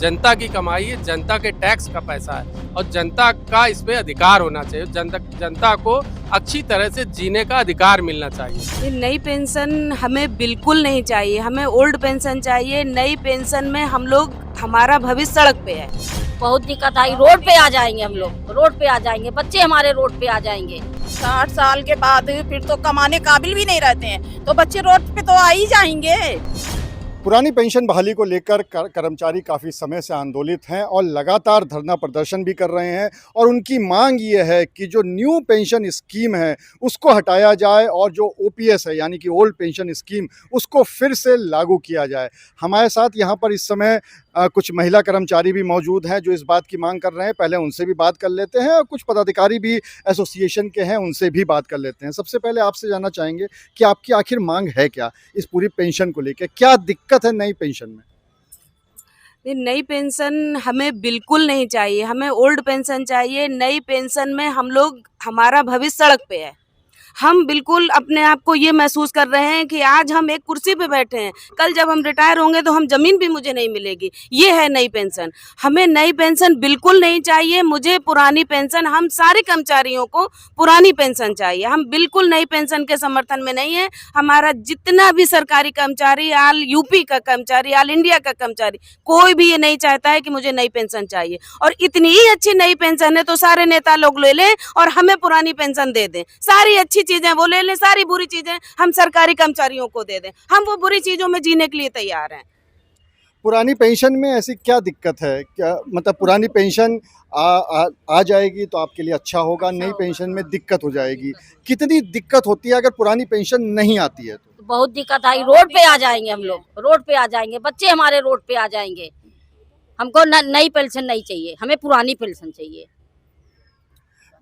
जनता की कमाई है, जनता के टैक्स का पैसा है और जनता का इस पे अधिकार होना चाहिए। जनता को अच्छी तरह से जीने का अधिकार मिलना चाहिए। ये नई पेंशन हमें बिल्कुल नहीं चाहिए, हमें ओल्ड पेंशन चाहिए। नई पेंशन में हम लोग, हमारा भविष्य सड़क पे है। बहुत दिक्कत आई, रोड पे आ जाएंगे हम लोग, रोड पे आ जाएंगे, बच्चे हमारे रोड पे आ जाएंगे। 60 साल के बाद फिर तो कमाने काबिल भी नहीं रहते हैं, तो बच्चे रोड पे तो आ ही जाएंगे। पुरानी पेंशन बहाली को लेकर कर्मचारी काफ़ी समय से आंदोलित हैं और लगातार धरना प्रदर्शन भी कर रहे हैं और उनकी मांग ये है कि जो न्यू पेंशन स्कीम है उसको हटाया जाए और जो ओपीएस है यानी कि ओल्ड पेंशन स्कीम उसको फिर से लागू किया जाए। हमारे साथ यहाँ पर इस समय कुछ महिला कर्मचारी भी मौजूद हैं जो इस बात की मांग कर रहे हैं। पहले उनसे भी बात कर लेते हैं और कुछ पदाधिकारी भी एसोसिएशन के हैं, उनसे भी बात कर लेते हैं। सबसे पहले आपसे जानना चाहेंगे कि आपकी आखिर मांग है क्या इस पूरी पेंशन को लेकर, क्या दिक्कत है नई पेंशन में? ये नई पेंशन हमें बिल्कुल नहीं चाहिए, हमें ओल्ड पेंशन चाहिए। नई पेंशन में हम लोग, हमारा भविष्य सड़क पे है। हम बिल्कुल अपने आप को ये महसूस कर रहे हैं कि आज हम एक कुर्सी पे बैठे हैं, कल जब हम रिटायर होंगे तो हम ज़मीन भी मुझे नहीं मिलेगी। ये है नई पेंशन। हमें नई पेंशन बिल्कुल नहीं चाहिए, मुझे पुरानी पेंशन, हम सारे कर्मचारियों को पुरानी पेंशन चाहिए। हम बिल्कुल नई पेंशन के समर्थन में नहीं है। हमारा जितना भी सरकारी कर्मचारी, आल यूपी का कर्मचारी, आल इंडिया का कर्मचारी, कोई भी ये नहीं चाहता है कि मुझे नई पेंशन चाहिए। और इतनी ही अच्छी नई पेंशन है तो सारे नेता लोग ले लें और हमें पुरानी पेंशन दे दें। सारी अच्छी चीजें वो ले लें, सारी बुरी चीजें हम सरकारी कर्मचारियों को दे दें। हम वो बुरी चीजों में जीने के लिए तैयार हैं। पुरानी पेंशन में ऐसी क्या दिक्कत है? क्या मतलब पुरानी पेंशन आ जाएगी तो आपके लिए अच्छा होगा, नई पेंशन में दिक्कत हो जाएगी। कितनी दिक्कत होती है अगर पुरानी पेंशन नहीं आती है तो? बहुत दिक्कत आई, रोड पे आ जाएंगे हम लोग, रोड पे आ जाएंगे, बच्चे हमारे रोड पे आ जाएंगे। हमको नई पेंशन नहीं चाहिए, हमें पुरानी पेंशन चाहिए।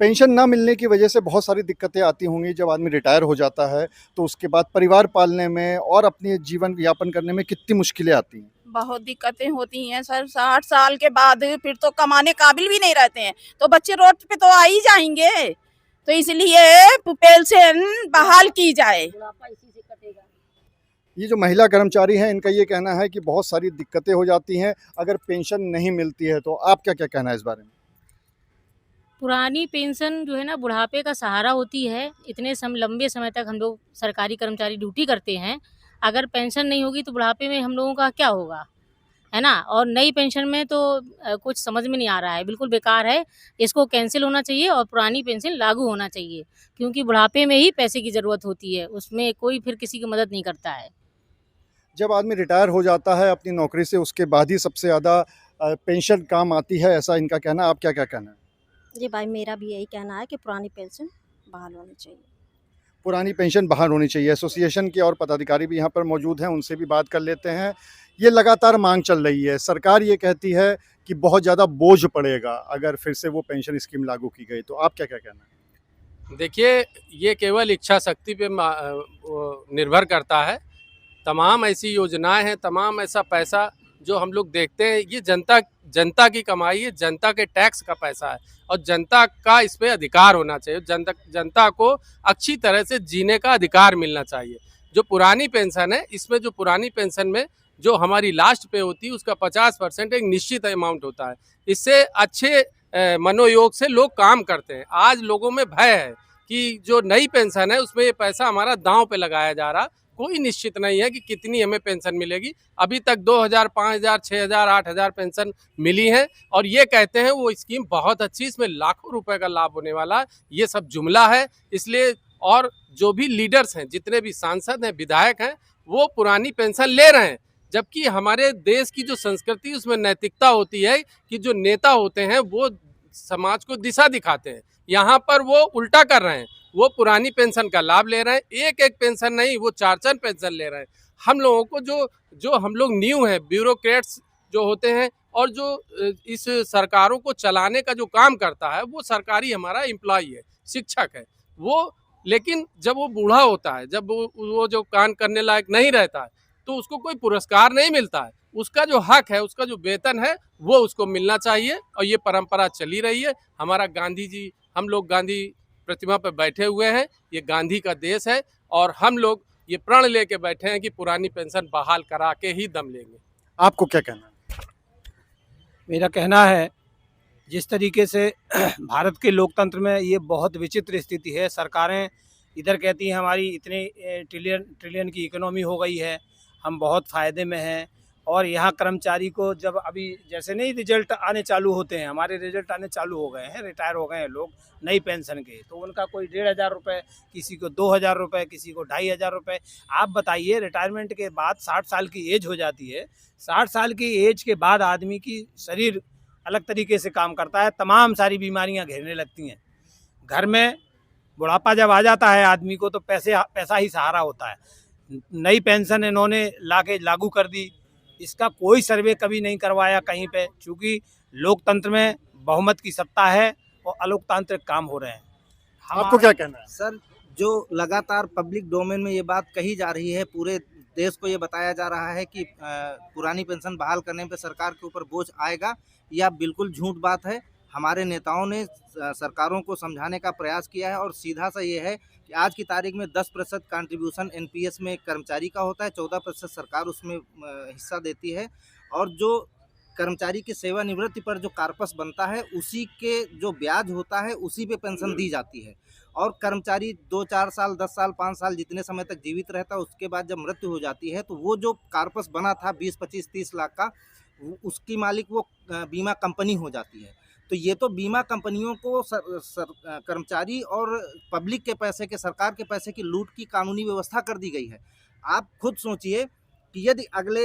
पेंशन ना मिलने की वजह से बहुत सारी दिक्कतें आती होंगी। जब आदमी रिटायर हो जाता है तो उसके बाद परिवार पालने में और अपने जीवन यापन करने में कितनी मुश्किलें आती हैं? बहुत दिक्कतें होती हैं सर। 60 साल के बाद फिर तो कमाने काबिल भी नहीं रहते हैं, तो बच्चे रोड पे तो आ ही जाएंगे। तो इसलिए पेंशन बहाल की जाए। ये जो महिला कर्मचारी हैं इनका ये कहना है कि बहुत सारी दिक्कतें हो जाती हैं अगर पेंशन नहीं मिलती है। तो आप क्या क्या कहना है इस बारे में? पुरानी पेंशन जो है ना बुढ़ापे का सहारा होती है। इतने लंबे समय तक हम लोग सरकारी कर्मचारी ड्यूटी करते हैं, अगर पेंशन नहीं होगी तो बुढ़ापे में हम लोगों का क्या होगा, है ना। और नई पेंशन में तो कुछ समझ में नहीं आ रहा है, बिल्कुल बेकार है। इसको कैंसिल होना चाहिए और पुरानी पेंशन लागू होना चाहिए, क्योंकि बुढ़ापे में ही पैसे की ज़रूरत होती है, उसमें कोई फिर किसी की मदद नहीं करता है। जब आदमी रिटायर हो जाता है अपनी नौकरी से उसके बाद ही सबसे ज़्यादा पेंशन काम आती है, ऐसा इनका कहना है। आप क्या क्या कहना है? जी भाई, मेरा भी यही कहना है कि पुरानी पेंशन बहाल होनी चाहिए। पुरानी पेंशन बहाल होनी चाहिए। एसोसिएशन के और पदाधिकारी भी यहाँ पर मौजूद हैं, उनसे भी बात कर लेते हैं। ये लगातार मांग चल रही है। सरकार ये कहती है कि बहुत ज़्यादा बोझ पड़ेगा अगर फिर से वो पेंशन स्कीम लागू की गई। तो आप क्या क्या कहना है? देखिए, ये केवल इच्छा शक्ति पे निर्भर करता है। तमाम ऐसी योजनाएं हैं, तमाम ऐसा पैसा जो हम लोग देखते हैं, ये जनता की कमाई है, जनता के टैक्स का पैसा है और जनता का इस पे अधिकार होना चाहिए। जनता को अच्छी तरह से जीने का अधिकार मिलना चाहिए। जो पुरानी पेंशन है, इसमें जो पुरानी पेंशन में जो हमारी लास्ट पे होती है उसका 50% एक निश्चित अमाउंट होता है। इससे अच्छे मनोयोग से लोग काम करते हैं। आज लोगों में भय है कि जो नई पेंशन है उसमें ये पैसा हमारा दांव पे लगाया जा रहा, कोई निश्चित नहीं है कि कितनी हमें पेंशन मिलेगी। अभी तक 2000, 5000, 6000, 8000 पेंशन मिली है और ये कहते हैं वो स्कीम बहुत अच्छी, इसमें लाखों रुपए का लाभ होने वाला है। ये सब जुमला है। इसलिए और जो भी लीडर्स हैं, जितने भी सांसद हैं, विधायक हैं, वो पुरानी पेंशन ले रहे हैं, जबकि हमारे देश की जो संस्कृति उसमें नैतिकता होती है कि जो नेता होते हैं वो समाज को दिशा दिखाते हैं। यहाँ पर वो उल्टा कर रहे हैं, वो पुरानी पेंशन का लाभ ले रहे हैं। एक एक पेंशन नहीं, वो 4 पेंशन ले रहे हैं। हम लोगों को जो हम लोग न्यू हैं, ब्यूरोक्रेट्स जो होते हैं और जो इस सरकारों को चलाने का जो काम करता है वो सरकारी हमारा एम्प्लॉय है, शिक्षक है वो। लेकिन जब वो बूढ़ा होता है, जब वो जो काम करने लायक नहीं रहता है, तो उसको कोई पुरस्कार नहीं मिलता है। उसका जो हक है, उसका जो वेतन है वो उसको मिलना चाहिए और ये परंपरा चली रही है। हमारा गांधी जी, हम लोग गांधी प्रतिमा पर बैठे हुए हैं, ये गांधी का देश है और हम लोग ये प्रण लेके बैठे हैं कि पुरानी पेंशन बहाल करा के ही दम लेंगे। आपको क्या कहना है? मेरा कहना है जिस तरीके से भारत के लोकतंत्र में ये बहुत विचित्र स्थिति है। सरकारें इधर कहती हैं हमारी इतने ट्रिलियन की इकोनॉमी हो गई है, हम बहुत फ़ायदे में हैं, और यहाँ कर्मचारी को जब अभी जैसे नहीं रिजल्ट आने चालू होते हैं, हमारे रिजल्ट आने चालू हो गए हैं, रिटायर हो गए हैं लोग नई पेंशन के, तो उनका कोई 1,500 रुपये, किसी को 2,000 रुपये, किसी को 2,500 रुपये। आप बताइए, रिटायरमेंट के बाद 60 साल की एज हो जाती है, 60 साल की एज के बाद आदमी की शरीर अलग तरीके से काम करता है, तमाम सारी बीमारियां घेरने लगती हैं। घर में बुढ़ापा जब आ जाता है आदमी को तो पैसा ही सहारा होता है। नई पेंशन इन्होंने लागू कर दी, इसका कोई सर्वे कभी नहीं करवाया कहीं पे, क्योंकि लोकतंत्र में बहुमत की सत्ता है और अलोकतांत्रिक काम हो रहे हैं। आपको क्या कहना है? सर, जो लगातार पब्लिक डोमेन में ये बात कही जा रही है, पूरे देश को ये बताया जा रहा है कि पुरानी पेंशन बहाल करने पे सरकार के ऊपर बोझ आएगा, यह बिल्कुल झूठ बात है। हमारे नेताओं ने सरकारों को समझाने का प्रयास किया है, और सीधा सा ये है कि आज की तारीख में 10% कंट्रीब्यूशन एनपीएस में कर्मचारी का होता है, 14% सरकार उसमें हिस्सा देती है, और जो कर्मचारी की सेवानिवृत्ति पर जो कार्पस बनता है उसी के जो ब्याज होता है उसी पे पेंशन दी जाती है। और कर्मचारी 2-4 साल, 10 साल, 5 साल जितने समय तक जीवित रहता है, उसके बाद जब मृत्यु हो जाती है तो वो जो कार्पस बना था 20, 25, 30 लाख का, उसकी मालिक वो बीमा कंपनी हो जाती है। तो ये तो बीमा कंपनियों को कर्मचारी और पब्लिक के पैसे के, सरकार के पैसे की लूट की कानूनी व्यवस्था कर दी गई है। आप खुद सोचिए कि यदि अगले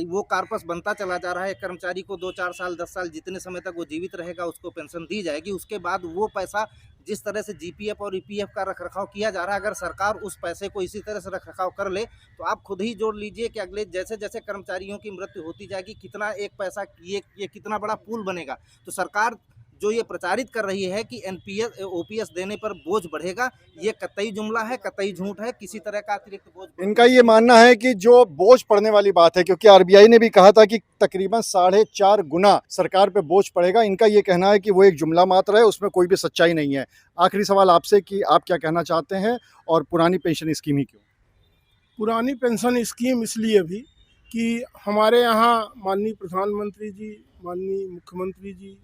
वो कार्पस बनता चला जा रहा है, कर्मचारी को 2-4 साल, 10 साल जितने समय तक वो जीवित रहेगा उसको पेंशन दी जाएगी, उसके बाद वो पैसा जिस तरह से जीपीएफ और ईपीएफ का रखरखाव किया जा रहा है, अगर सरकार उस पैसे को इसी तरह से रखरखाव कर ले तो आप खुद ही जोड़ लीजिए कि अगले जैसे जैसे कर्मचारियों की मृत्यु होती जाएगी, कितना एक पैसा ये कितना बड़ा पूल बनेगा। तो सरकार जो ये प्रचारित कर रही है कि एनपीएस ओपीएस देने पर बोझ बढ़ेगा, ये कतई जुमला है, कतई झूठ है, किसी तरह का अतिरिक्त बोझ। इनका ये मानना है कि जो बोझ पड़ने वाली बात है, क्योंकि आरबीआई ने भी कहा था कि तकरीबन 4.5 गुना सरकार पे बोझ पड़ेगा, इनका ये कहना है कि वो एक जुमला मात्र है, उसमें कोई भी सच्चाई नहीं है। आखिरी सवाल आपसे कि आप क्या कहना चाहते हैं, और पुरानी पेंशन स्कीम ही क्यों? पुरानी पेंशन स्कीम इसलिए भी कि हमारे यहाँ माननीय प्रधानमंत्री जी, माननीय मुख्यमंत्री जी,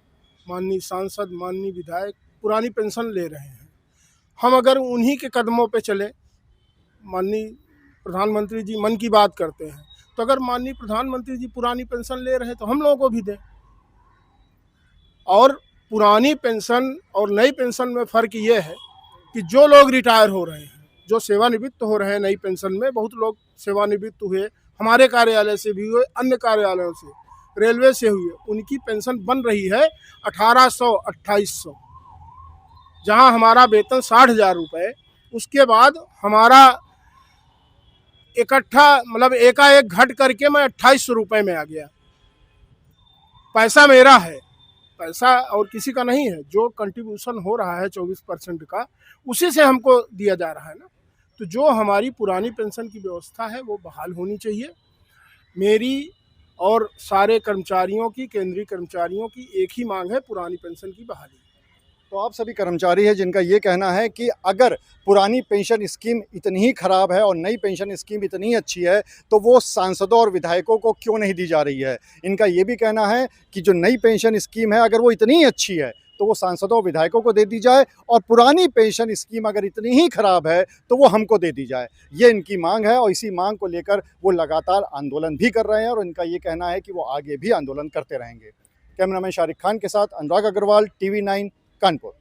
माननीय सांसद, माननीय विधायक पुरानी पेंशन ले रहे हैं। हम अगर उन्हीं के कदमों पे चले, माननीय प्रधानमंत्री जी मन की बात करते हैं, तो अगर माननीय प्रधानमंत्री जी पुरानी पेंशन ले रहे हैं तो हम लोगों को भी दें। और पुरानी पेंशन और नई पेंशन में फ़र्क ये है कि जो लोग रिटायर हो रहे हैं, जो सेवानिवृत्त हो रहे हैं नई पेंशन में, बहुत लोग सेवानिवृत्त हुए, हमारे कार्यालय से भी हुए, अन्य कार्यालयों से, रेलवे से हुई है, उनकी पेंशन बन रही है 1800-2800, जहां हमारा वेतन 60,000 रुपये, उसके बाद हमारा इकट्ठा मतलब एकाएक घट करके मैं 2800 रुपये में आ गया। पैसा मेरा है, पैसा और किसी का नहीं है। जो कंट्रीब्यूशन हो रहा है 24% का, उसी से हमको दिया जा रहा है ना। तो जो हमारी पुरानी पेंशन की व्यवस्था है वो बहाल होनी चाहिए। मेरी और सारे कर्मचारियों की, केंद्रीय कर्मचारियों की एक ही मांग है, पुरानी पेंशन की बहाली। तो आप सभी कर्मचारी हैं जिनका ये कहना है कि अगर पुरानी पेंशन स्कीम इतनी ही खराब है और नई पेंशन स्कीम इतनी ही अच्छी है तो वो सांसदों और विधायकों को क्यों नहीं दी जा रही है। इनका ये भी कहना है कि जो नई पेंशन स्कीम है अगर वो इतनी ही अच्छी है तो वो सांसदों और विधायकों को दे दी जाए, और पुरानी पेंशन स्कीम अगर इतनी ही खराब है तो वो हमको दे दी जाए। ये इनकी मांग है, और इसी मांग को लेकर वो लगातार आंदोलन भी कर रहे हैं, और इनका ये कहना है कि वो आगे भी आंदोलन करते रहेंगे। कैमरामैन शारिक खान के साथ अनुराग अग्रवाल, TV9 कानपुर।